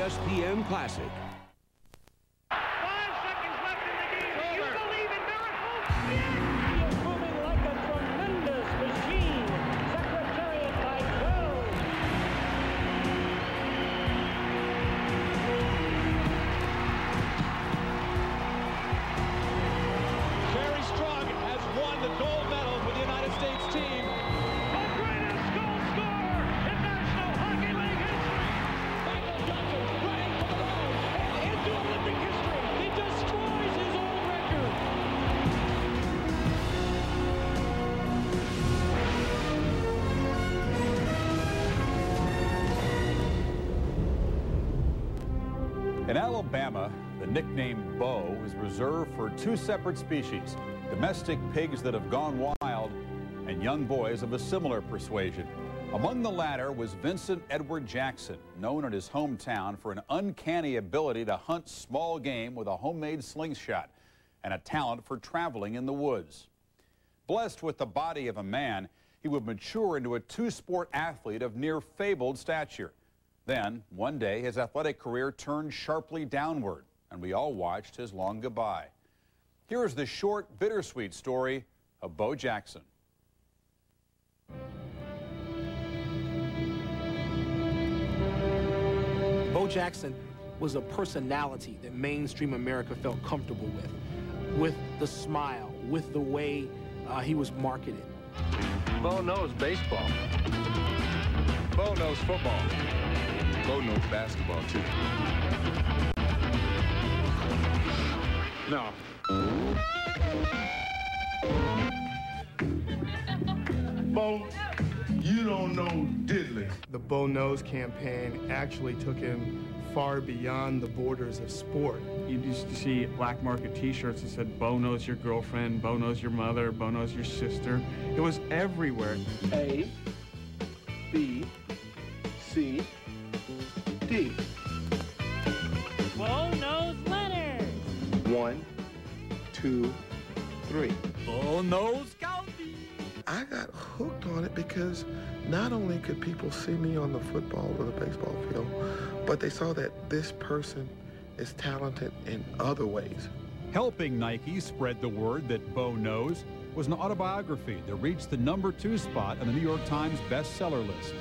ESPN Classic. 5 seconds left in the game. Do you believe in miracles? Yes! He is moving like a tremendous machine. Secretariat by 12. Jerry Strug has won the gold medal for the United States team. The greatest goal scorer in National Hockey League history. Michael Johnson running for the road and into Olympic history. He destroys his old record. In Alabama, the nickname Bo is reserved for 2 separate species, domestic pigs that have gone wild and young boys of a similar persuasion. Among the latter was Vincent Edward Jackson, known in his hometown for an uncanny ability to hunt small game with a homemade slingshot and a talent for traveling in the woods. Blessed with the body of a man, he would mature into a 2-sport athlete of near fabled stature. Then, one day, his athletic career turned sharply downward, and we all watched his long goodbye. Here is the short, bittersweet story of Bo Jackson. Bo Jackson was a personality that mainstream America felt comfortable with the smile, with the way he was marketed. Bo knows baseball. Bo knows football. Bo knows basketball, too. No. Bo, you don't know diddly. The Bo Knows campaign actually took him far beyond the borders of sport. You used to see black market t-shirts that said, Bo knows your girlfriend, Bo knows your mother, Bo knows your sister. It was everywhere. A, B, C, D. Bo knows letters. 1, 2, 3. Bo knows counting. I got hooked on it because not only could people see me on the football or the baseball field, but they saw that this person is talented in other ways. Helping Nike spread the word that Bo Knows was an autobiography that reached the #2 spot on the New York Times bestseller list.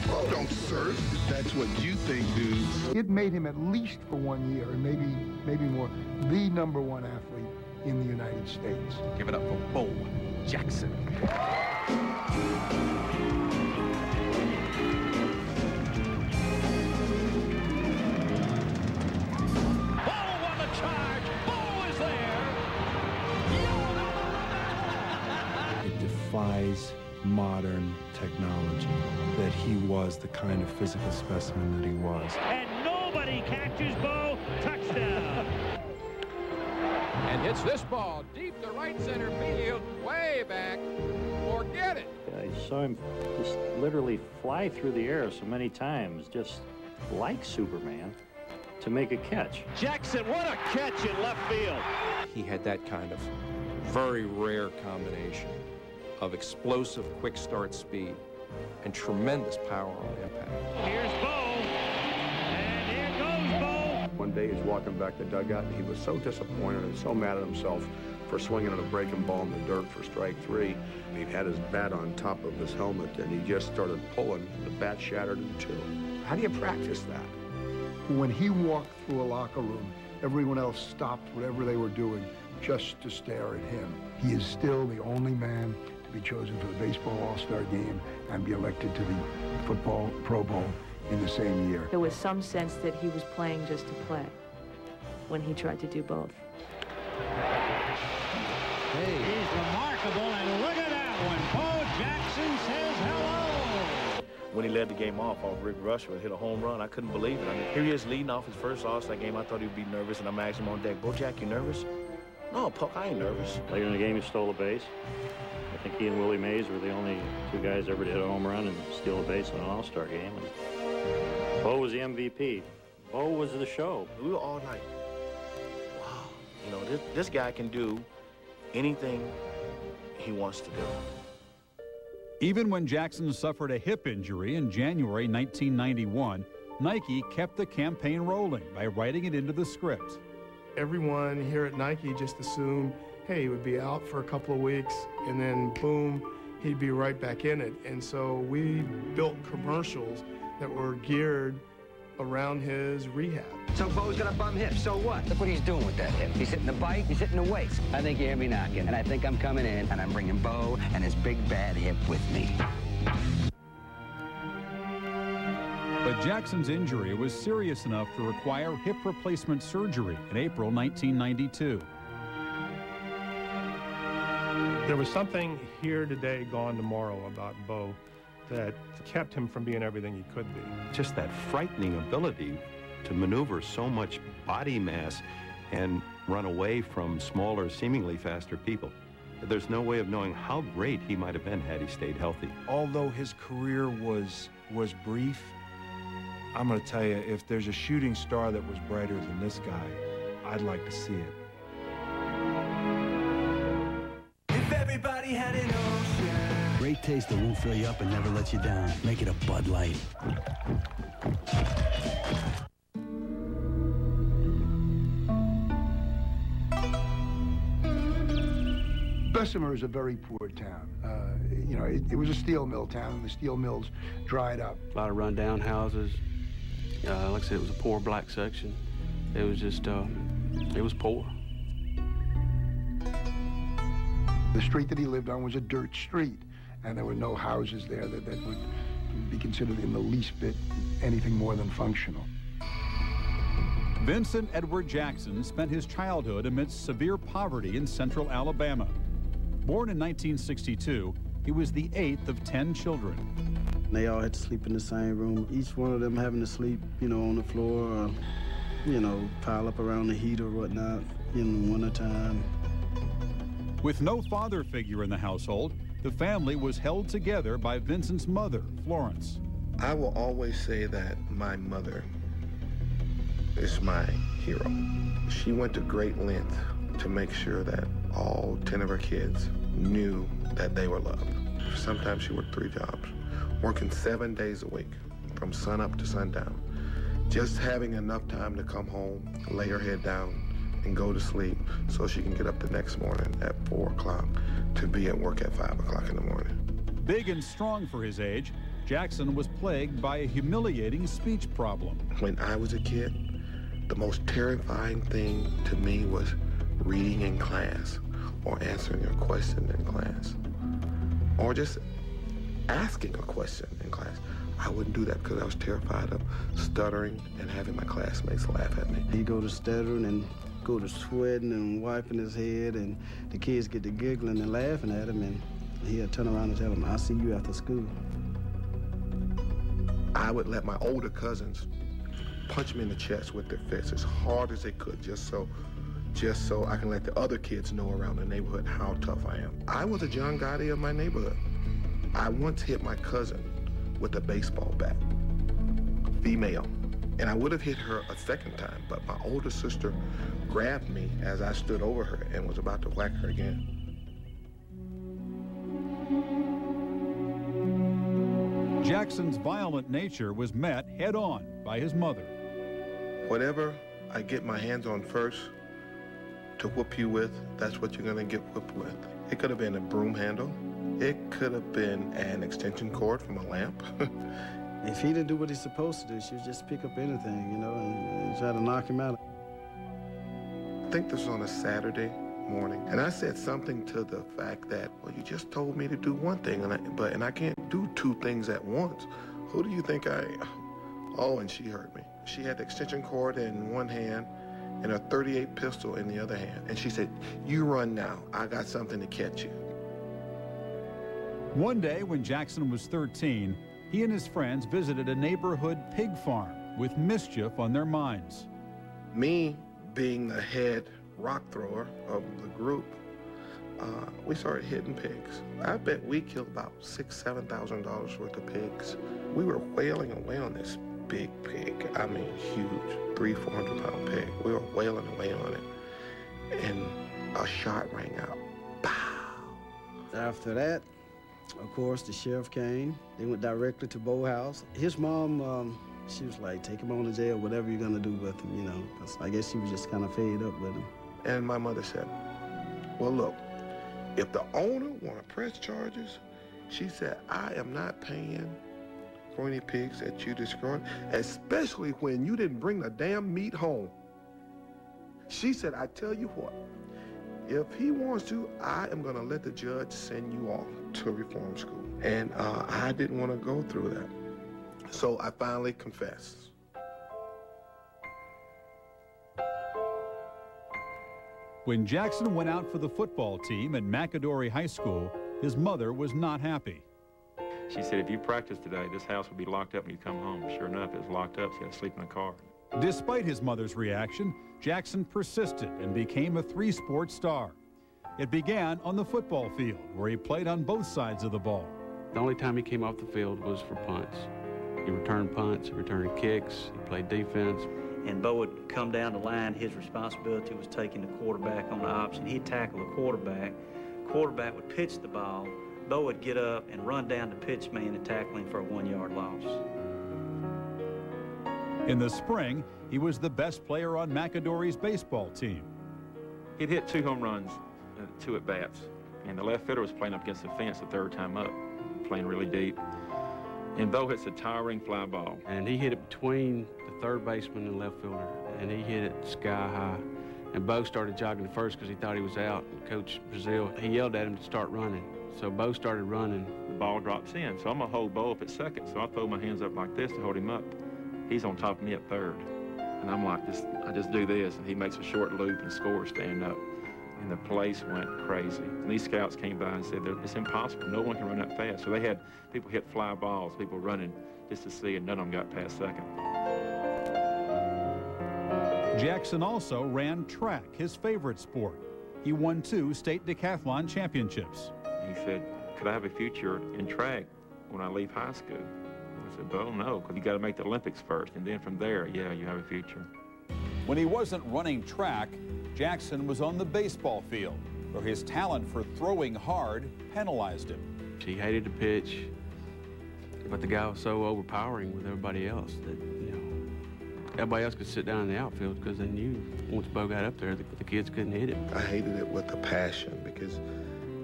Oh, don't surf. That's what you think, dudes. It made him, at least for 1 year, and maybe more, the #1 athlete in the United States. Give it up for Bo Jackson. It defies modern technology that he was the kind of physical specimen that he was. And nobody catches Bo. Touchdown. And hits this ball deep to right center field, way back. Forget it. I saw him just literally fly through the air so many times, just like Superman, to make a catch. Jackson, what a catch in left field. He had that kind of very rare combination of explosive quick start speed and tremendous power on impact. Here's Bo. And here goes Bo. One day he's walking back the dugout and he was so disappointed and so mad at himself for swinging at a breaking ball in the dirt for strike 3. He had his bat on top of his helmet and he just started pulling. The bat shattered in 2. How do you practice that? When he walked through a locker room, everyone else stopped whatever they were doing just to stare at him. He is still the only man to be chosen for the Baseball All-Star Game and be elected to the Football Pro Bowl in the same year. There was some sense that he was playing just to play when he tried to do both. Hey. He's remarkable, and look at that one. Bo Jackson says hello. When he led the game off Rick Rusher and hit a home run, I couldn't believe it. I mean, here he is leading off his first All-Star game. I thought he'd be nervous, and I'm asking him on deck, Bo Jack, you nervous? No, Puck, I ain't nervous. Later in the game, he stole a base. I think he and Willie Mays were the only 2 guys ever to hit a home run and steal a base in an All-Star game. And Bo was the MVP. Bo was the show. We were all like, wow, you know, this guy can do anything he wants to do. Even when Jackson suffered a hip injury in January 1991, Nike kept the campaign rolling by writing it into the script. Everyone here at Nike just assumed, hey, he would be out for a couple of weeks, and then boom, he'd be right back in it. And so we built commercials that were geared around his rehab. So Bo's got a bum hip, so what? Look what he's doing with that hip. He's hitting the bike, he's hitting the weights. I think you hear me knocking, and I think I'm coming in, and I'm bringing Bo and his big bad hip with me. But Jackson's injury was serious enough to require hip replacement surgery in April 1992. There was something here today, gone tomorrow about Bo that kept him from being everything he could be. Just that frightening ability to maneuver so much body mass and run away from smaller, seemingly faster people. There's no way of knowing how great he might have been had he stayed healthy. Although his career was brief, I'm going to tell you, if there's a shooting star that was brighter than this guy, I'd like to see it. If everybody had an ocean. Great taste that won't fill you up and never let you down. Make it a Bud Light. Bessemer is a very poor town. You know, it was a steel mill town, and the steel mills dried up. A lot of run-down houses. Like I said, it was a poor black section. It was just, it was poor. The street that he lived on was a dirt street, and there were no houses there that would be considered in the least bit anything more than functional. Vincent Edward Jackson spent his childhood amidst severe poverty in central Alabama. Born in 1962, he was the 8th of 10 children. They all had to sleep in the same room, each one of them having to sleep, you know, on the floor, or, you know, pile up around the heat or whatnot in the wintertime. With no father figure in the household, the family was held together by Vincent's mother, Florence. I will always say that my mother is my hero. She went to great lengths to make sure that all 10 of her kids knew that they were loved. Sometimes she worked 3 jobs, working 7 days a week, from sunup to sundown, just having enough time to come home, lay her head down, and go to sleep so she can get up the next morning at 4 o'clock to be at work at 5 o'clock in the morning. Big and strong for his age, Jackson was plagued by a humiliating speech problem. When I was a kid, the most terrifying thing to me was reading in class or answering a question in class or just asking a question in class. I wouldn't do that because I was terrified of stuttering and having my classmates laugh at me. He'd go to stuttering and go to sweating and wiping his head, and the kids get to giggling and laughing at him, and he'd turn around and tell them, I'll see you after school. I would let my older cousins punch me in the chest with their fists as hard as they could, just so I can let the other kids know around the neighborhood how tough I am. I was a John Gotti of my neighborhood. I once hit my cousin with a baseball bat, female, and I would have hit her a second time, but my older sister grabbed me as I stood over her and was about to whack her again. Jackson's violent nature was met head-on by his mother. Whatever I get my hands on first to whoop you with, that's what you're gonna get whooped with. It could have been a broom handle. It could have been an extension cord from a lamp. If he didn't do what he's supposed to do, she would just pick up anything, you know, and try to knock him out. I think this was on a Saturday morning, and I said something to the fact that, well, you just told me to do one thing, and I can't do 2 things at once. Who do you think I... Oh, and she heard me. She had the extension cord in one hand and a .38 pistol in the other hand. And she said, you run now. I got something to catch you. One day when Jackson was 13, he and his friends visited a neighborhood pig farm with mischief on their minds. Me being the head rock thrower of the group, we started hitting pigs. I bet we killed about $6,000, $7,000 worth of pigs. We were wailing away on this big pig. I mean, huge, 300-400 pound pig. We were wailing away on it, and a shot rang out. Pow! After that, Of course, the sheriff came. They went directly to Bo's house. His mom, she was like, take him on to jail, whatever you're gonna do with him, you know. 'Cause I guess she was just kind of fed up with him. And my mother said, well, look, if the owner want to press charges, she said, I am not paying for any pigs that you destroyed, especially when you didn't bring the damn meat home. She said, I tell you what, if he wants to, I am going to let the judge send you off to reform school. And I didn't want to go through that. So I finally confessed. When Jackson went out for the football team at McAdory High School, his mother was not happy. She said, if you practice today, this house will be locked up when you come home. Sure enough, it was locked up, so you had to sleep in the car. Despite his mother's reaction, Jackson persisted and became a three-sport star. It began on the football field, where he played on both sides of the ball. The only time he came off the field was for punts. He returned punts, he returned kicks, he played defense. And Bo would come down the line. His responsibility was taking the quarterback on the option. He'd tackle the quarterback. Quarterback would pitch the ball. Bo would get up and run down the pitch man and tackle him for a 1-yard loss. In the spring, he was the best player on McAdory's baseball team. He'd hit 2 home runs, 2 at-bats. And the left fielder was playing up against the fence the third time up, playing really deep. And Bo hits a towering fly ball. And he hit it between the third baseman and the left fielder, and he hit it sky high. And Bo started jogging to first because he thought he was out. And Coach Brazil, he yelled at him to start running. So Bo started running. The ball drops in, so I'm gonna hold Bo up at second. So I throw my hands up like this to hold him up. He's on top of me at third. And I'm like, I just do this, and he makes a short loop and scores standing up. And the place went crazy. And these scouts came by and said, it's impossible. No one can run that fast. So they had people hit fly balls, people running just to see, and none of them got past second. Jackson also ran track, his favorite sport. He won 2 state decathlon championships. He said, could I have a future in track when I leave high school? I said, well, no, because you got to make the Olympics first, and then from there, yeah, you have a future. When he wasn't running track, Jackson was on the baseball field, where his talent for throwing hard penalized him. He hated to pitch, but the guy was so overpowering with everybody else that, you know, everybody else could sit down in the outfield because they knew once Bo got up there, the kids couldn't hit it. I hated it with a passion because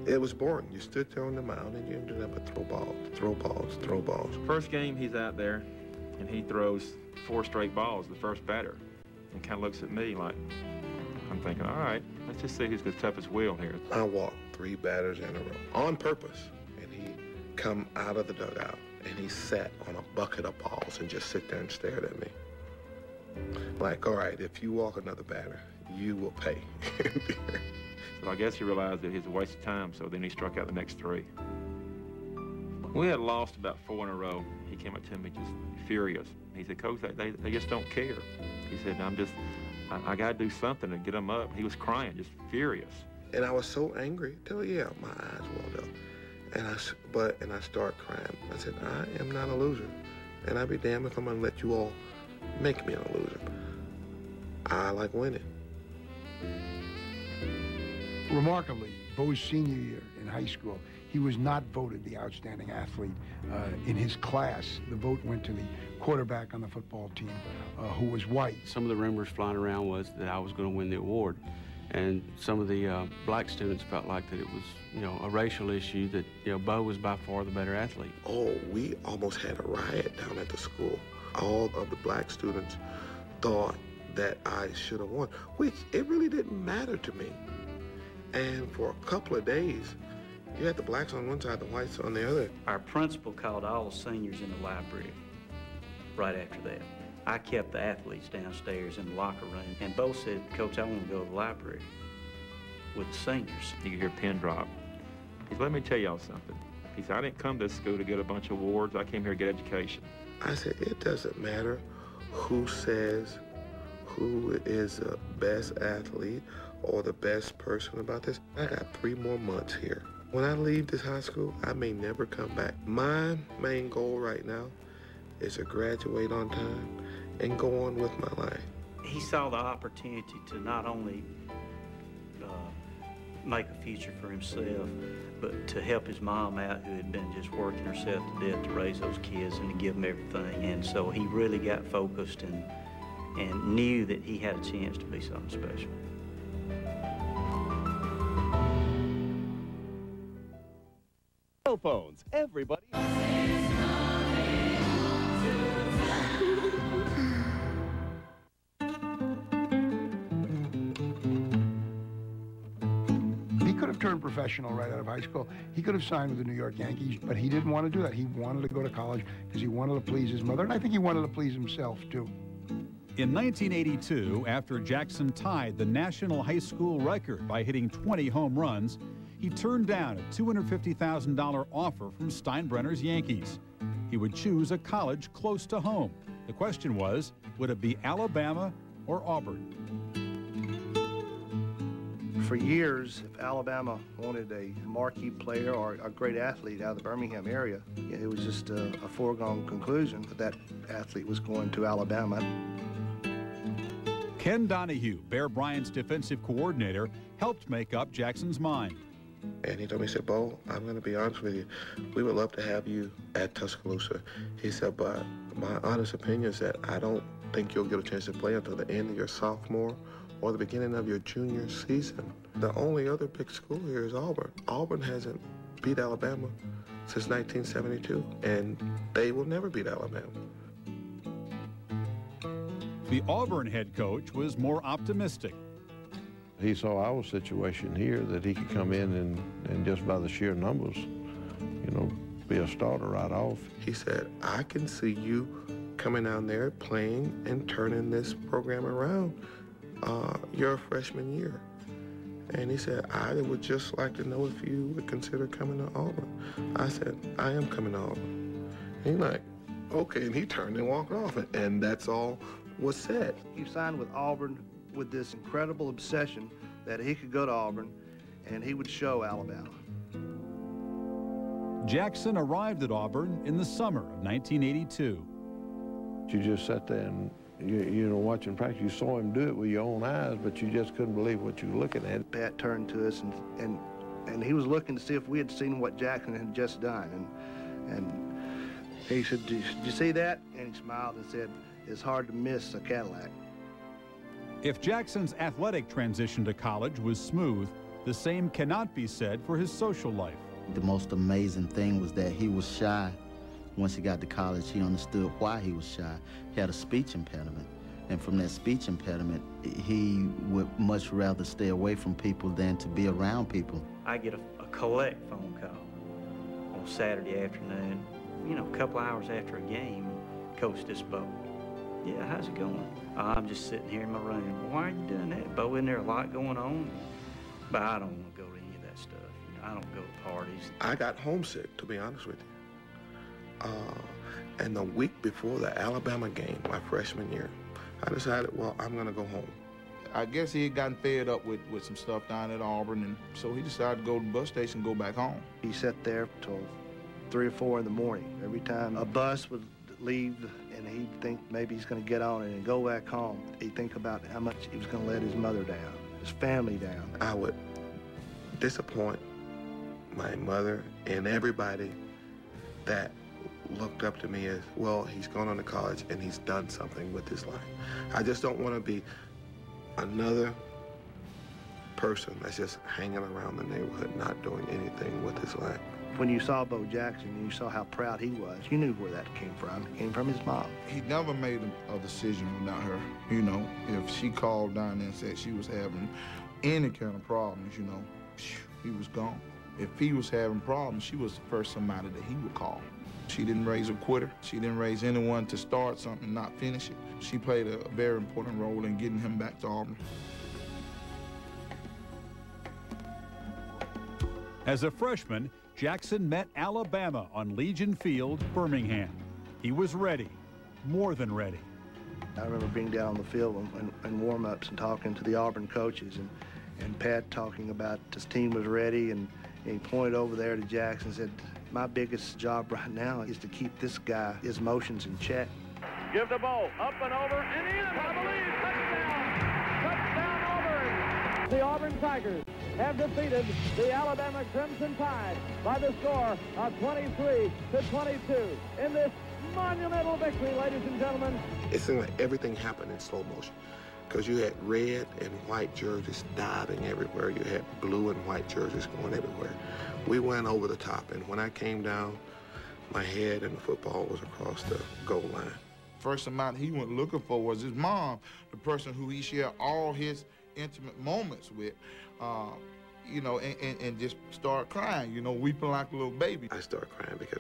it was boring. You stood there on the mound and you ended up with throw balls, throw balls, throw balls. First game, he's out there, and he throws 4 straight balls, the first batter, and kind of looks at me like, I'm thinking, all right, let's just see who's the toughest wheel here. I walked 3 batters in a row on purpose, and he come out of the dugout, and he sat on a bucket of balls and just sit there and stared at me. Like, all right, if you walk another batter, you will pay. So I guess he realized that he was a waste of time, so then he struck out the next 3. We had lost about 4 in a row. He came up to me just furious. He said, Coach, they just don't care. He said, I got to do something to get them up. He was crying, just furious. And I was so angry till, yeah, my eyes welled up. And I started crying. I said, I am not a loser. And I'd be damned if I'm going to let you all make me a loser. I like winning. Remarkably, Bo's senior year in high school, he was not voted the outstanding athlete in his class. The vote went to the quarterback on the football team, who was white. Some of the rumors flying around was that I was going to win the award. And some of the black students felt like that it was, you know, a racial issue, that, you know, Bo was by far the better athlete. Oh, we almost had a riot down at the school. All of the black students thought that I should have won, which it really didn't matter to me. And for a couple of days, you had the blacks on one side, the whites on the other. Our principal called all the seniors in the library right after that. I kept the athletes downstairs in the locker room, and Bo said, Coach, I want to go to the library with the seniors. You could hear a pin drop. He said, let me tell y'all something. He said, I didn't come to this school to get a bunch of awards. I came here to get education. I said, it doesn't matter who says who is the best athlete or the best person about this. I got 3 more months here. When I leave this high school, I may never come back. My main goal right now is to graduate on time and go on with my life. He saw the opportunity to not only make a future for himself, but to help his mom out, who had been just working herself to death to raise those kids and to give them everything. And so he really got focused and knew that he had a chance to be something special. Cell phones, everybody. He could have turned professional right out of high school. He could have signed with the New York Yankees, but he didn't want to do that. He wanted to go to college because he wanted to please his mother, and I think he wanted to please himself, too. In 1982, after Jackson tied the national high school record by hitting 20 home runs, he turned down a $250,000 offer from Steinbrenner's Yankees. He would choose a college close to home. The question was, would it be Alabama or Auburn? For years, if Alabama wanted a marquee player or a great athlete out of the Birmingham area, it was just a foregone conclusion that that athlete was going to Alabama. Ken Donahue, Bear Bryant's defensive coordinator, helped make up Jackson's mind. And he told me, he said, Bo, I'm going to be honest with you. We would love to have you at Tuscaloosa. He said, but my honest opinion is that I don't think you'll get a chance to play until the end of your sophomore or the beginning of your junior season. The only other big school here is Auburn. Auburn hasn't beat Alabama since 1972, and they will never beat Alabama. The Auburn head coach was more optimistic. He saw our situation here, that he could come in and just by the sheer numbers, you know, be a starter right off. He said, I can see you coming down there, playing and turning this program around your freshman year. And he said, I would just like to know if you would consider coming to Auburn. I said, I am coming to Auburn. And he's like, okay, and he turned and walked off, and that's all was said. He signed with Auburn with this incredible obsession that he could go to Auburn and he would show Alabama. Jackson arrived at Auburn in the summer of 1982. You just sat there and, you know, watching practice. You saw him do it with your own eyes, but you just couldn't believe what you were looking at. Pat turned to us and he was looking to see if we had seen what Jackson had just done. And he said, did you see that? And he smiled and said, it's hard to miss a Cadillac. If Jackson's athletic transition to college was smooth, the same cannot be said for his social life. The most amazing thing was that he was shy. Once he got to college, he understood why he was shy. He had a speech impediment. And from that speech impediment, he would much rather stay away from people than to be around people. I get a collect phone call on Saturday afternoon, you know, a couple hours after a game. Coach, this Bo. Yeah, how's it going? I'm just sitting here in my room. Well, why are you doing that, Bo? Isn't there a lot going on? But I don't want to go to any of that stuff. You know, I don't go to parties. I got homesick, to be honest with you. And the week before the Alabama game, my freshman year, I decided, well, I'm going to go home. I guess he had gotten fed up with some stuff down at Auburn, and so he decided to go to the bus station and go back home. He sat there till 3 or 4 in the morning. Every time a bus would leave and he'd think maybe he's going to get on it and go back home, he'd think about how much he was going to let his mother down, his family down. I would disappoint my mother and everybody that looked up to me as, well, he's gone on to college and he's done something with his life. I just don't want to be another person that's just hanging around the neighborhood, not doing anything with his life. When you saw Bo Jackson and you saw how proud he was, you knew where that came from. It came from his mom. He never made a decision without her. You know, if she called down there and said she was having any kind of problems, you know, he was gone. If he was having problems, she was the first somebody that he would call. She didn't raise a quitter. She didn't raise anyone to start something and not finish it. She played a very important role in getting him back to Auburn. As a freshman, Jackson met Alabama on Legion Field, Birmingham. He was ready, more than ready. I remember being down on the field and warm-ups and talking to the Auburn coaches and Pat talking about his team was ready, and he pointed over there to Jackson and said, my biggest job right now is to keep this guy, his motions in check. Give the ball up and over and in, I believe, touchdown! Touchdown, Auburn! the Auburn Tigers have defeated the Alabama Crimson Tide by the score of 23-22 in this monumental victory, ladies and gentlemen. It seemed like everything happened in slow motion because you had red and white jerseys diving everywhere. You had blue and white jerseys going everywhere. We went over the top, and when I came down, my head and the football was across the goal line. First amount he went looking for was his mom, the person who he shared all his intimate moments with, you know, and just start crying, you know, weeping like a little baby. I started crying because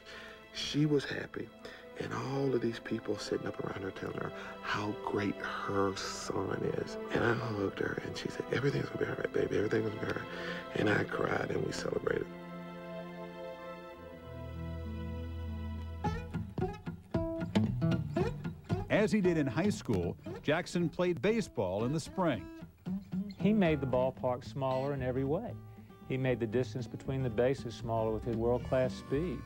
she was happy, and all of these people sitting up around her telling her how great her son is. And I hugged her, and she said, everything's gonna be all right, baby, everything's gonna be all right. And I cried, and we celebrated. As he did in high school, Jackson played baseball in the spring. He made the ballpark smaller in every way. He made the distance between the bases smaller with his world-class speed.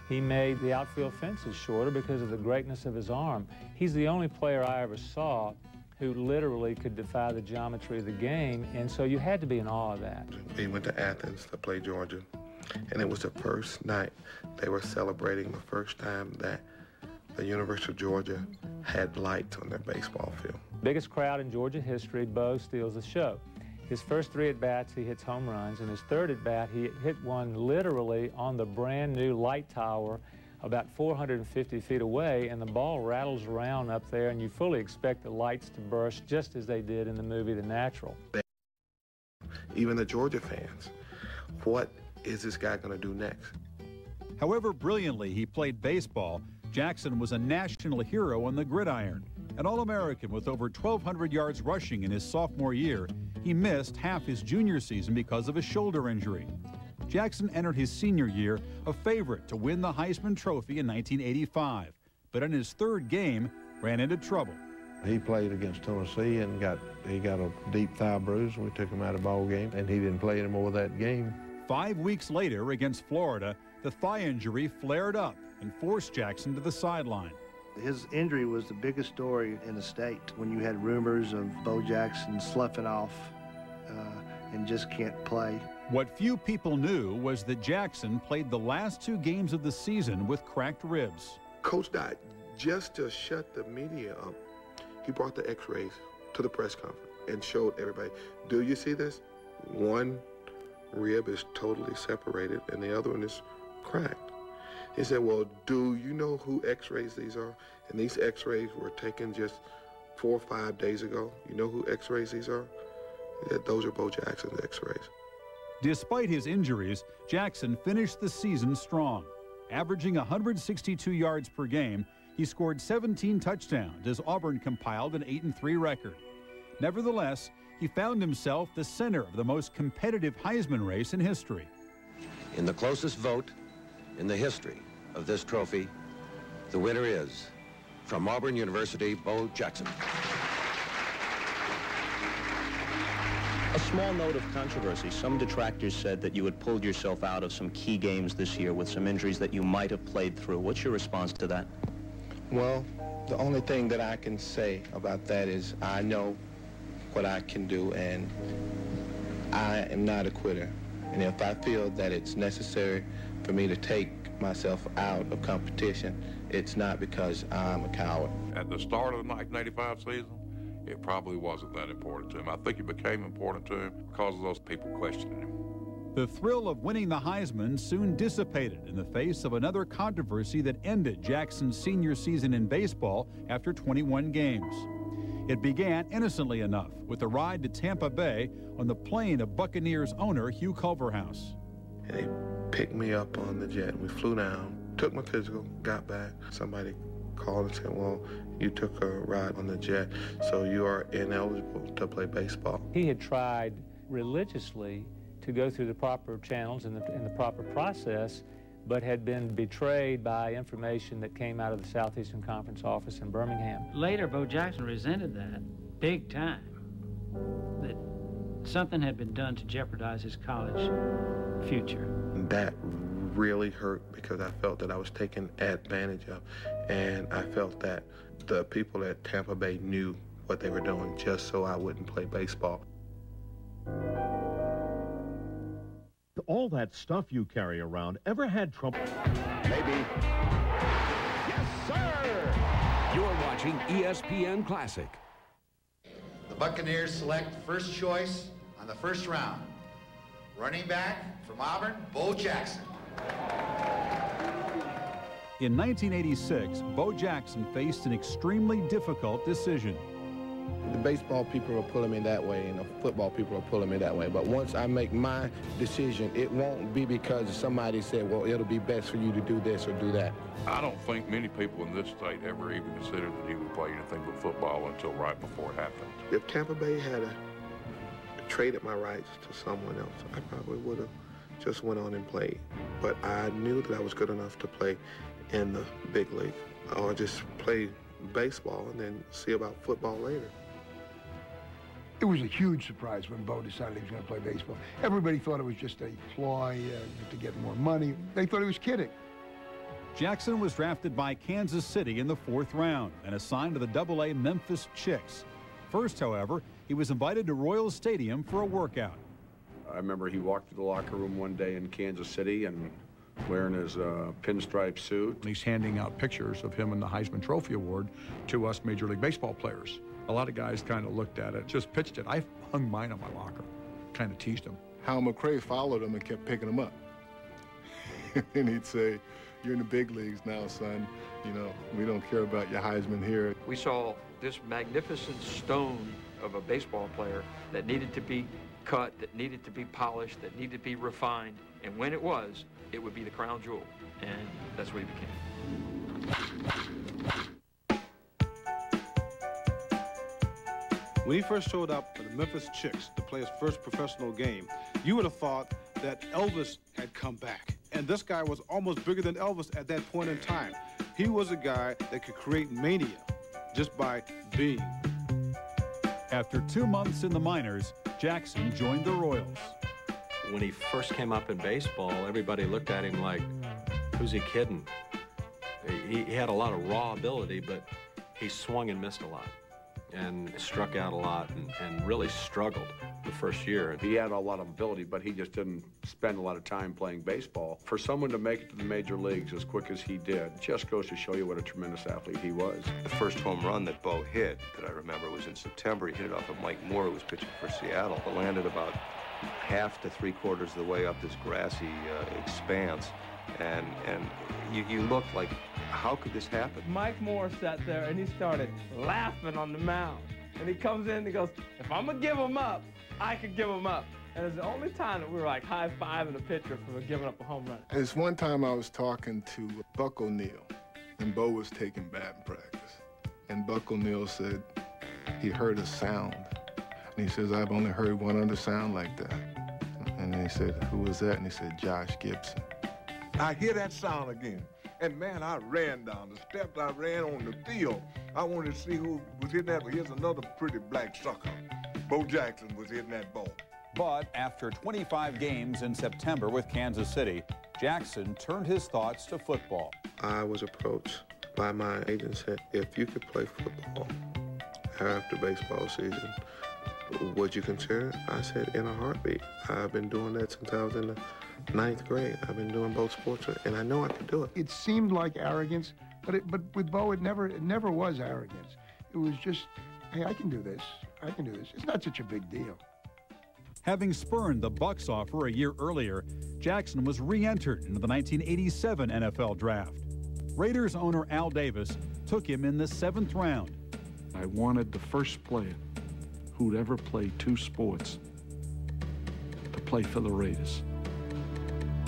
He made the outfield fences shorter because of the greatness of his arm. He's the only player I ever saw who literally could defy the geometry of the game, and so you had to be in awe of that. We went to Athens to play Georgia, and it was the first night they were celebrating the first time that the University of Georgia had lights on their baseball field. Biggest crowd in Georgia history, Bo steals the show. His first 3 at-bats, he hits home runs, and his 3rd at-bat, he hit one literally on the brand-new light tower about 450 feet away, and the ball rattles around up there, and you fully expect the lights to burst just as they did in the movie The Natural. Even the Georgia fans, what is this guy going to do next? However brilliantly he played baseball, Jackson was a national hero on the gridiron. An All-American with over 1,200 yards rushing in his sophomore year, he missed half his junior season because of a shoulder injury. Jackson entered his senior year a favorite to win the Heisman Trophy in 1985, but in his 3rd game, ran into trouble. He played against Tennessee and he got a deep thigh bruise. We took him out of the ball game, and he didn't play anymore that game. 5 weeks later, against Florida, the thigh injury flared up and forced Jackson to the sideline. His injury was the biggest story in the state when you had rumors of Bo Jackson sloughing off and just can't play. What few people knew was that Jackson played the last 2 games of the season with cracked ribs. Coach died just to shut the media up. He brought the x-rays to the press conference and showed everybody, do you see this? One rib is totally separated and the other one is cracked. He said, well, do you know who x-rays these are? And these x-rays were taken just 4 or 5 days ago. You know who x-rays these are? He said, those are Bo Jackson's x-rays. Despite his injuries, Jackson finished the season strong. Averaging 162 yards per game, he scored 17 touchdowns as Auburn compiled an 8-3 record. Nevertheless, he found himself the center of the most competitive Heisman race in history. In the closest vote in the history of this trophy, the winner is, from Auburn University, Bo Jackson. A small note of controversy. Some detractors said that you had pulled yourself out of some key games this year with some injuries that you might have played through. What's your response to that? Well, the only thing that I can say about that is I know what I can do, and I am not a quitter. And if I feel that it's necessary for me to take myself out of competition, it's not because I'm a coward. At the start of the 1985 season, it probably wasn't that important to him. I think it became important to him because of those people questioning him. The thrill of winning the Heisman soon dissipated in the face of another controversy that ended Jackson's senior season in baseball after 21 games. It began innocently enough with a ride to Tampa Bay on the plane of Buccaneers owner Hugh Culverhouse. And they picked me up on the jet, and we flew down, took my physical, got back. Somebody called and said, well, you took a ride on the jet, so you are ineligible to play baseball. He had tried religiously to go through the proper channels and the proper process, but had been betrayed by information that came out of the Southeastern Conference office in Birmingham. Later, Bo Jackson resented that big time, that something had been done to jeopardize his college future. That really hurt because I felt that I was taken advantage of, and I felt that the people at Tampa Bay knew what they were doing just so I wouldn't play baseball. All that stuff you carry around, ever had trouble? Maybe. Yes, sir! You're watching ESPN Classic. The Buccaneers select first choice on the first round. Running back from Auburn, Bo Jackson. In 1986, Bo Jackson faced an extremely difficult decision. The baseball people are pulling me that way, and the football people are pulling me that way. But once I make my decision, it won't be because somebody said, well, it'll be best for you to do this or do that. I don't think many people in this state ever even considered that he would play anything but football until right before it happened. If Tampa Bay had traded my rights to someone else, I probably would have just went on and played. But I knew that I was good enough to play in the big league, or just play baseball and then see about football later. It was a huge surprise when Bo decided he was going to play baseball. Everybody thought it was just a ploy to get more money. They thought he was kidding. Jackson was drafted by Kansas City in the 4th round and assigned to the AA Memphis Chicks. First, however, he was invited to Royal Stadium for a workout. I remember he walked to the locker room one day in Kansas City and wearing his pinstripe suit. He's handing out pictures of him in the Heisman Trophy Award to us Major League Baseball players. A lot of guys kind of looked at it, just pitched it. I hung mine on my locker, kind of teased him. Hal McRae followed him and kept picking him up. And he'd say, you're in the big leagues now, son. You know, we don't care about your Heisman here. We saw this magnificent stone of a baseball player that needed to be cut, that needed to be polished, that needed to be refined. And when it was, it would be the crown jewel. And that's what he became. When he first showed up for the Memphis Chicks to play his first professional game, you would have thought that Elvis had come back. And this guy was almost bigger than Elvis at that point in time. He was a guy that could create mania just by being. After 2 months in the minors, Jackson joined the Royals. When he first came up in baseball, everybody looked at him like, who's he kidding? He had a lot of raw ability, but he swung and missed a lot and struck out a lot and really struggled the first year. He had a lot of ability, but he just didn't spend a lot of time playing baseball. For someone to make it to the major leagues as quick as he did, just goes to show you what a tremendous athlete he was. The first home run that Bo hit that I remember was in September. He hit it off of Mike Moore, who was pitching for Seattle. It landed about half to 3/4 of the way up this grassy expanse. And you look like, how could this happen? Mike Moore sat there and he started laughing on the mound. And he comes in and he goes, if I'm going to give him up, I can give him up. And it's the only time that we were like high-fiving a pitcher for giving up a home run. It's one time I was talking to Buck O'Neil, and Bo was taking batting practice. And Buck O'Neil said he heard a sound. And he says, I've only heard one other sound like that. And he said, who was that? And he said, Josh Gibson. I hear that sound again. And man, I ran down the steps, I ran on the field. I wanted to see who was hitting that, but here's another pretty black sucker. Bo Jackson was hitting that ball. But after 25 games in September with Kansas City, Jackson turned his thoughts to football. I was approached by my agent and said, if you could play football after baseball season, would you consider it? I said, in a heartbeat. I've been doing that since I was in the 9th grade. I've been doing both sports, and I know I could do it. It seemed like arrogance, but with Bo, it never was arrogance. It was just, hey, I can do this. I can do this. It's not such a big deal. Having spurned the Bucs offer a year earlier, Jackson was re-entered into the 1987 NFL Draft. Raiders owner Al Davis took him in the 7th round. I wanted the first player who'd ever played 2 sports to play for the Raiders.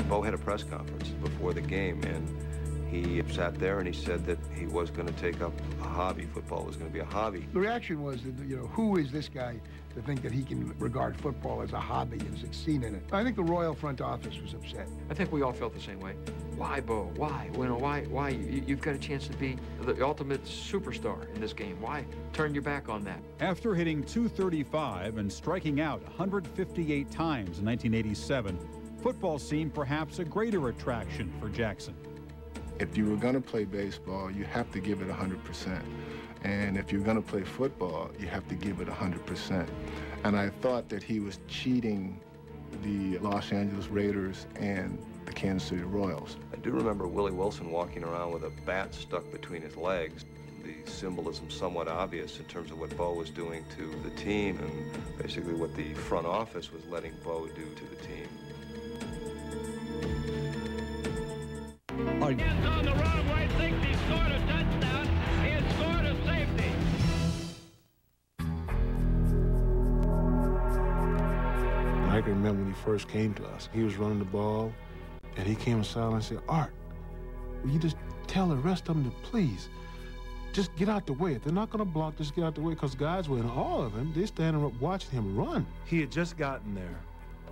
Bo had a press conference before the game, and he sat there and he said that he was going to take up a hobby. Football was going to be a hobby. The reaction was that, who is this guy to think that he can regard football as a hobby and succeed in it? I think the Royal front office was upset. I think we all felt the same way. Why, Bo? Why? Why? You've got a chance to be the ultimate superstar in this game. Why turn your back on that? After hitting .235 and striking out 158 times in 1987, football seemed perhaps a greater attraction for Jackson. If you were going to play baseball, you have to give it 100%. And if you're going to play football, you have to give it 100%. And I thought that he was cheating the Los Angeles Raiders and the Kansas City Royals. I do remember Willie Wilson walking around with a bat stuck between his legs. The symbolism somewhat obvious in terms of what Bo was doing to the team and basically what the front office was letting Bo do to the team. Gets on the wrong way, thinks he scored a touchdown. He has scored a safety. I can remember when he first came to us. He was running the ball, and he came aside and said, "Art, will you just tell the rest of them to please, just get out the way. If they're not going to block, just get out the way," because guys were in awe of him. They're standing up watching him run. He had just gotten there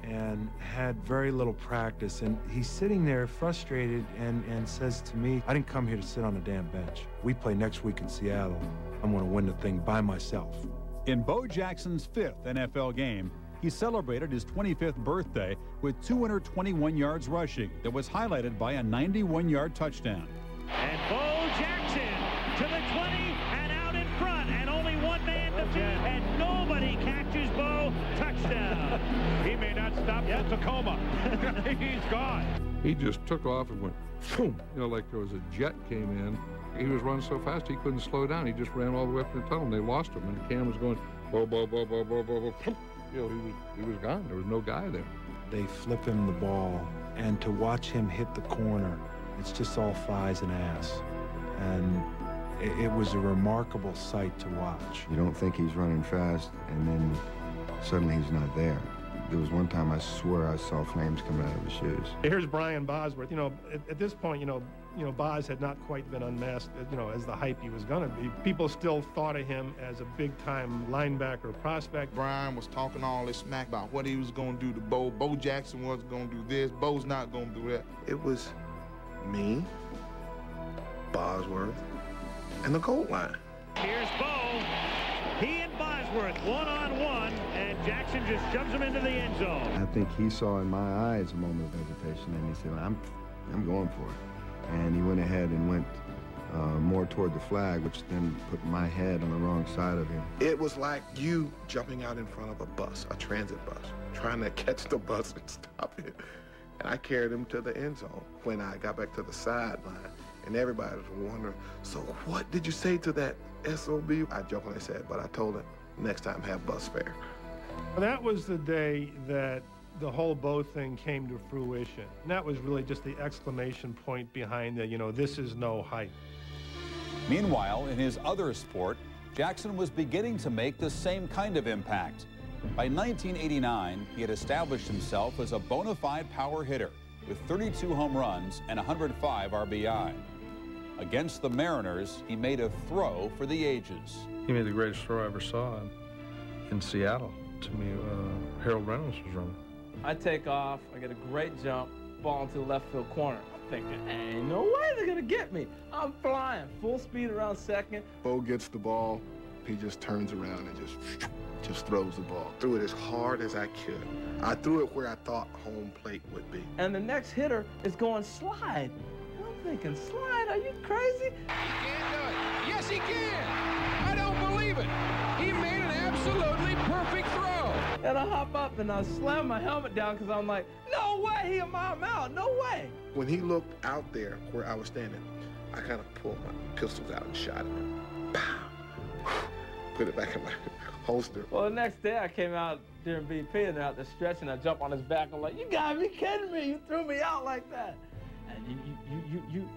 and had very little practice, and he's sitting there frustrated and says to me, "I didn't come here to sit on a damn bench. We play next week in Seattle. I'm going to win the thing by myself." In Bo Jackson's 5th NFL game, he celebrated his 25th birthday with 221 yards rushing that was highlighted by a 91-yard touchdown. And Bo Jackson to the 20 and out in front, and only one man to beat, and nobody catches Bo. Touchdown. He may not stop in Tacoma. He's gone. He just took off and went, boom, like there was a jet came in. He was running so fast he couldn't slow down. He just ran all the way up to the tunnel, and they lost him. And Cam was going, bo, bo, bo, bo, bo, bo, bo. He was gone. There was no guy there. They flip him the ball, and to watch him hit the corner, it's just all thighs and ass. And it was a remarkable sight to watch. You don't think he's running fast, and then suddenly he's not there. There was one time I swear I saw flames coming out of his shoes. Here's Brian Bosworth. At this point, Boz had not quite been unmasked, as the hype he was going to be. People still thought of him as a big-time linebacker prospect. Brian was talking all this smack about what he was going to do to Bo. Bo Jackson wasn't going to do this. Bo's not going to do that. It was me, Bosworth, and the goal line. Here's Bo. He and Bosworth one-on-one, and Jackson just shoves him into the end zone. I think he saw in my eyes a moment of hesitation, and he said, I'm going for it. And he went ahead and went more toward the flag, which then put my head on the wrong side of him. It was like you jumping out in front of a bus, a transit bus, trying to catch the bus and stop it. And I carried him to the end zone. When I got back to the sideline, and everybody was wondering, so what did you say to that SOB? I jokingly said, but I told him, next time have bus fare. That was the day that the whole Bo thing came to fruition. And that was really just the exclamation point behind the, this is no hype. Meanwhile, in his other sport, Jackson was beginning to make the same kind of impact. By 1989, he had established himself as a bona fide power hitter with 32 home runs and 105 RBI. Against the Mariners, he made a throw for the ages. He made the greatest throw I ever saw in Seattle. To me, Harold Reynolds was running. I take off, I get a great jump, ball into the left field corner. Thinking, ain't no way they're gonna get me. I'm flying, full speed around second. Bo gets the ball, he just turns around and just throws the ball. Threw it as hard as I could. I threw it where I thought home plate would be. And the next hitter is going slide. I'm thinking, slide, are you crazy? He can't do it. Yes, he can. I don't believe it. He made an absolutely perfect throw. And I hop up and I slam my helmet down because I'm like, no way, he a mile out, no way. When he looked out there where I was standing, I kind of pulled my pistols out and shot him. Pow! Put it back in my holster. Well, the next day I came out during BP and they're out there stretching. I jump on his back. I'm like, you gotta be kidding me. You threw me out like that. And you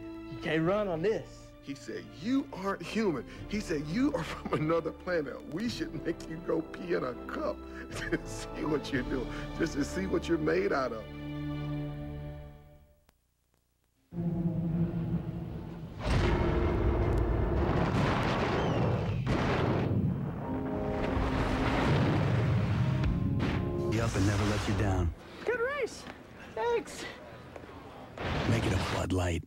can't run on this. He said, you aren't human. He said, you are from another planet. We should make you go pee in a cup to see what you're doing, just to see what you're made out of. Be up and never let you down. Good race. Thanks. Make it a floodlight.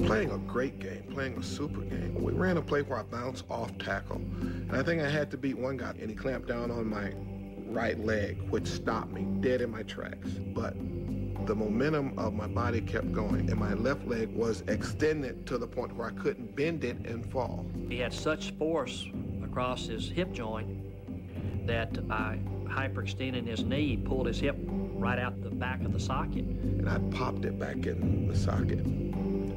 Playing a great game, playing a super game. We ran a play where I bounced off tackle, and I think I had to beat one guy, and he clamped down on my right leg, which stopped me dead in my tracks. But The momentum of my body kept going, and my left leg was extended to the point where I couldn't bend it and fall. He had such force across his hip joint that by hyperextending his knee, he pulled his hip right out the back of the socket. And I popped it back in the socket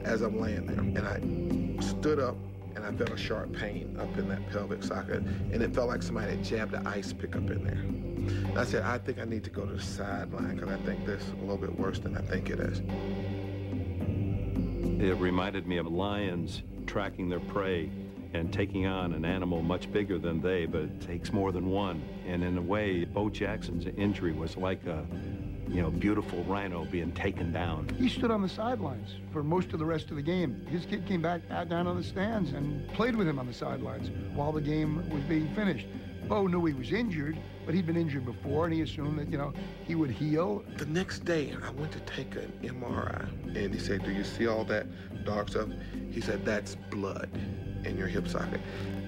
as I'm laying there. And I stood up, and I felt a sharp pain up in that pelvic socket, and it felt like somebody had jabbed an ice pick up in there. And I said, I think I need to go to the sideline because I think this is a little bit worse than I think it is. It reminded me of lions tracking their prey and taking on an animal much bigger than they, but it takes more than one. And in a way, Bo Jackson's injury was like a, beautiful rhino being taken down. He stood on the sidelines for most of the rest of the game. His kid came back down on the stands and played with him on the sidelines while the game was being finished. Bo knew he was injured, but he'd been injured before, and he assumed that, he would heal. The next day, I went to take an MRI, and he said, do you see all that dark stuff? He said, that's blood in your hip socket.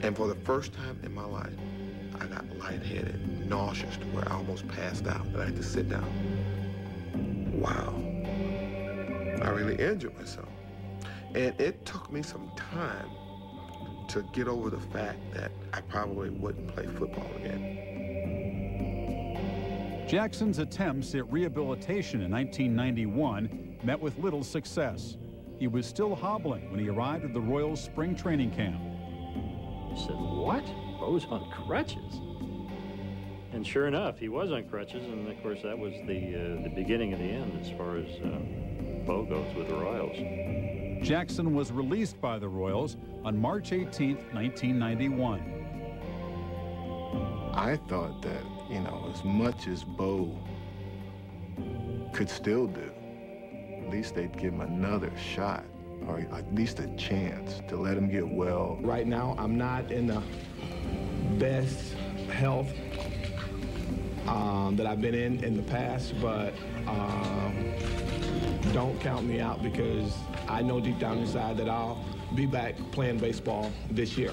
And for the first time in my life, I got lightheaded, nauseous, to where I almost passed out, and I had to sit down. Wow. I really injured myself. And it took me some time to get over the fact that I probably wouldn't play football again. Jackson's attempts at rehabilitation in 1991 met with little success. He was still hobbling when he arrived at the Royals spring training camp. I said, what? Bo's on crutches. And sure enough, he was on crutches, and of course that was the beginning of the end as far as Bo goes with the Royals. Jackson was released by the Royals on March 18, 1991. I thought that, as much as Bo could still do, at least they'd give him another shot, or at least a chance to let him get well. Right now, I'm not in the best health that I've been in the past, but don't count me out because I know deep down inside that I'll be back playing baseball this year.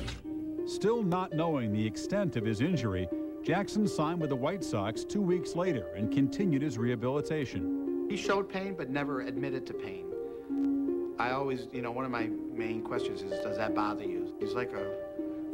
Still not knowing the extent of his injury, Jackson signed with the White Sox 2 weeks later and continued his rehabilitation. He showed pain but never admitted to pain. I always, one of my main questions is, does that bother you? He's like a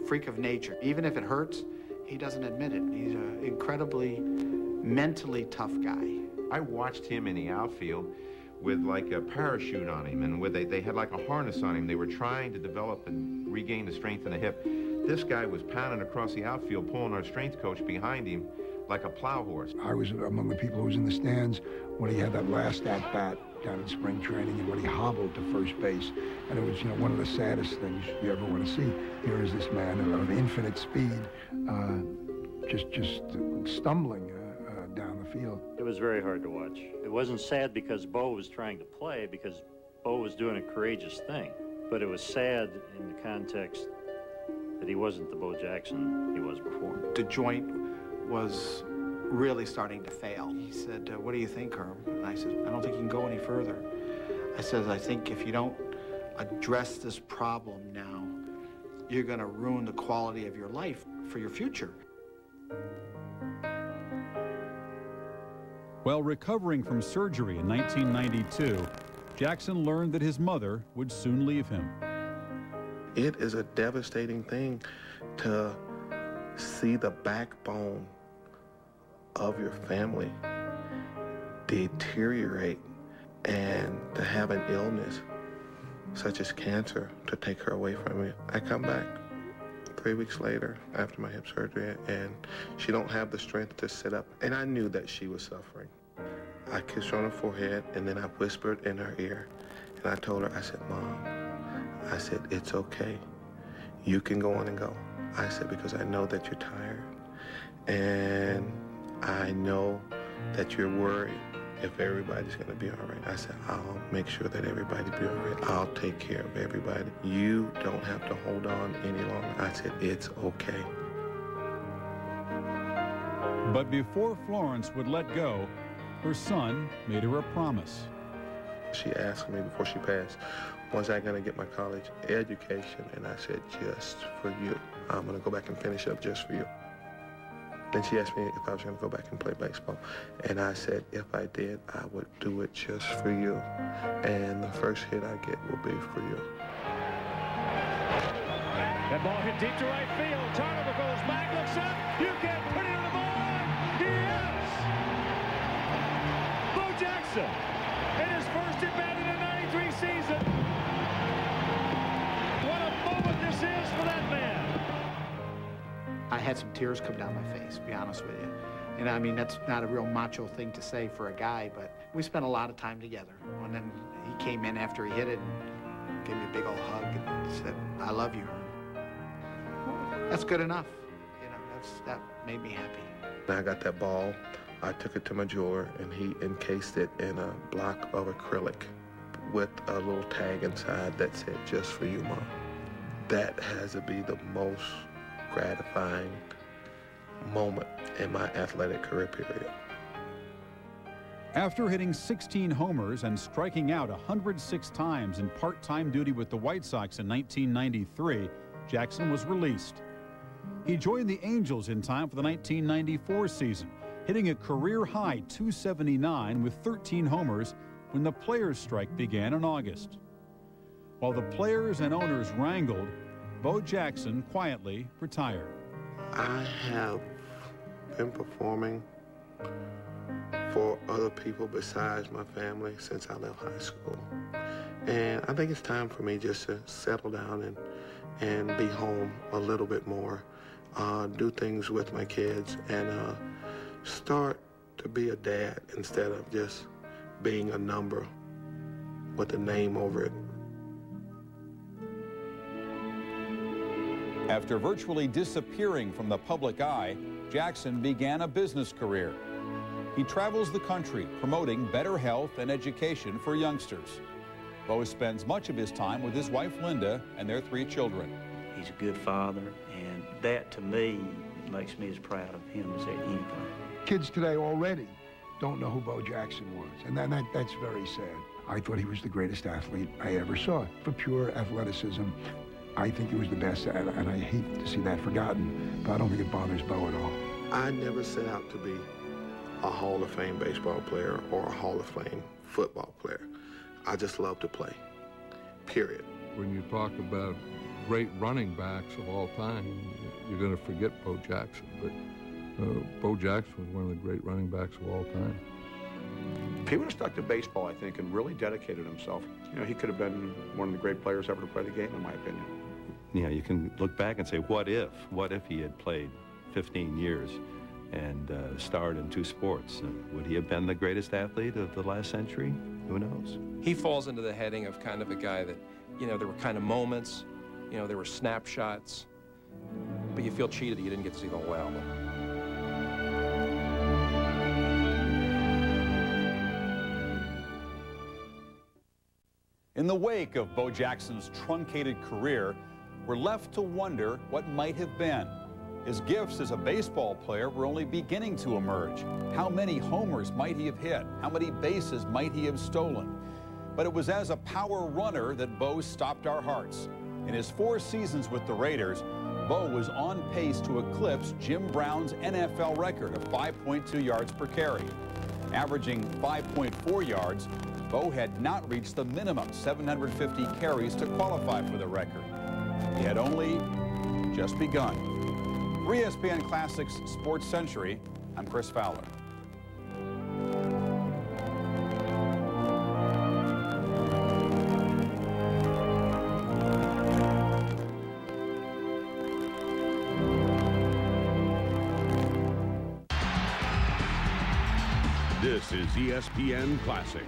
freak of nature. Even if it hurts, he doesn't admit it. He's an incredibly mentally tough guy. I watched him in the outfield with like a parachute on him, and they had like a harness on him. They were trying to develop and regain the strength in the hip. This guy was pounding across the outfield, pulling our strength coach behind him like a plow horse. I was among the people who was in the stands when he had that last at-bat down in spring training and when he hobbled to first base. And it was, one of the saddest things you ever want to see. Here is this man of infinite speed, just stumbling down the field. It was very hard to watch. It wasn't sad because Bo was trying to play, because Bo was doing a courageous thing. But it was sad in the context that he wasn't the Bo Jackson he was before. The joint was really starting to fail. He said, what do you think, Herm? And I said, I don't think you can go any further. I said, I think if you don't address this problem now, you're going to ruin the quality of your life for your future. While recovering from surgery in 1992, Jackson learned that his mother would soon leave him. It is a devastating thing to see the backbone of your family deteriorate, and to have an illness such as cancer to take her away from you. I come back 3 weeks later after my hip surgery, and she don't have the strength to sit up, and I knew that she was suffering. I kissed her on her forehead, and then I whispered in her ear, and I told her, I said, Mom, I said, it's okay. You can go on and go. I said, because I know that you're tired, and I know that you're worried if everybody's gonna be all right. I said, I'll make sure that everybody be all right. I'll take care of everybody. You don't have to hold on any longer. I said, it's okay. But before Florence would let go, her son made her a promise. She asked me before she passed, was I gonna get my college education? And I said, just for you. I'm gonna go back and finish up just for you. Then she asked me if I was going to go back and play baseball. And I said, if I did, I would do it just for you. And the first hit I get will be for you. That ball hit deep to right field. Tarnover goes back, looks up. You can't put it on the ball. Yes! Bo Jackson, in his first at-bat in the 93 season. What a moment this is for that man. I had some tears come down my face, to be honest with you. And I mean, that's not a real macho thing to say for a guy, but we spent a lot of time together. And then he came in after he hit it and gave me a big old hug and said, I love you. That's good enough. You know, that made me happy. When I got that ball, I took it to my jeweler, and he encased it in a block of acrylic with a little tag inside that said, just for you, Mom. That has to be the most gratifying moment in my athletic career period. After hitting 16 homers and striking out 106 times in part-time duty with the White Sox in 1993, Jackson was released. He joined the Angels in time for the 1994 season, hitting a career-high 279 with 13 homers when the players' strike began in August. While the players and owners wrangled, Bo Jackson quietly retired. I have been performing for other people besides my family since I left high school. And I think it's time for me just to settle down and be home a little bit more, do things with my kids, and start to be a dad instead of just being a number with a name over it. After virtually disappearing from the public eye, Jackson began a business career. He travels the country promoting better health and education for youngsters. Bo spends much of his time with his wife, Linda, and their 3 children. He's a good father, and that, to me, makes me as proud of him as anything. Kids today already don't know who Bo Jackson was, and that's very sad. I thought he was the greatest athlete I ever saw. For pure athleticism, I think he was the best, and I hate to see that forgotten, but I don't think it bothers Bo at all. I never set out to be a Hall of Fame baseball player or a Hall of Fame football player. I just love to play, period. When you talk about great running backs of all time, you're going to forget Bo Jackson, but Bo Jackson was one of the great running backs of all time. If he would have stuck to baseball, I think, and really dedicated himself, you know, he could have been one of the great players ever to play the game, in my opinion. You know, you can look back and say, what if he had played 15 years and starred in 2 sports? Would he have been the greatest athlete of the last century? Who knows? He falls into the heading of kind of a guy that, you know, there were kind of moments, you know, there were snapshots, but you feel cheated that you didn't get to see the whole album. In the wake of Bo Jackson's truncated career, we're left to wonder what might have been. His gifts as a baseball player were only beginning to emerge. How many homers might he have hit? How many bases might he have stolen? But it was as a power runner that Bo stopped our hearts. In his 4 seasons with the Raiders, Bo was on pace to eclipse Jim Brown's NFL record of 5.2 yards per carry. Averaging 5.4 yards, Bo had not reached the minimum 750 carries to qualify for the record. He had only just begun. For ESPN Classics Sports Century, I'm Chris Fowler. This is ESPN Classic.